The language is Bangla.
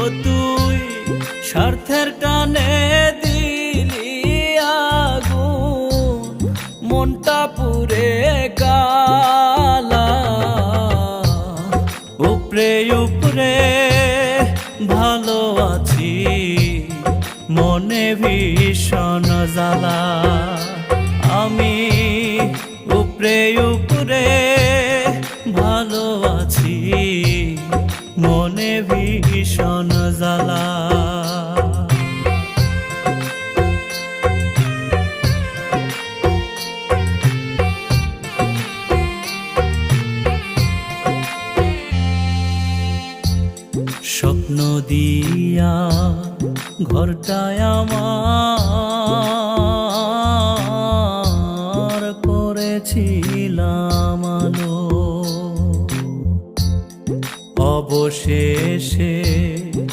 ও তুই স্বার্থের টানে দিলি আগুন, মনটা পুরে কালা। উপরে উপরে ভালো আছি, মনে ভীষণ জ্বালা। আমি উপরে উপরে ভালো আছি, মনে ভীষণ জ্বালা। স্বপ্ন দিয়া ঘরটায় আমার করেছিলাম আলো, অবশেষে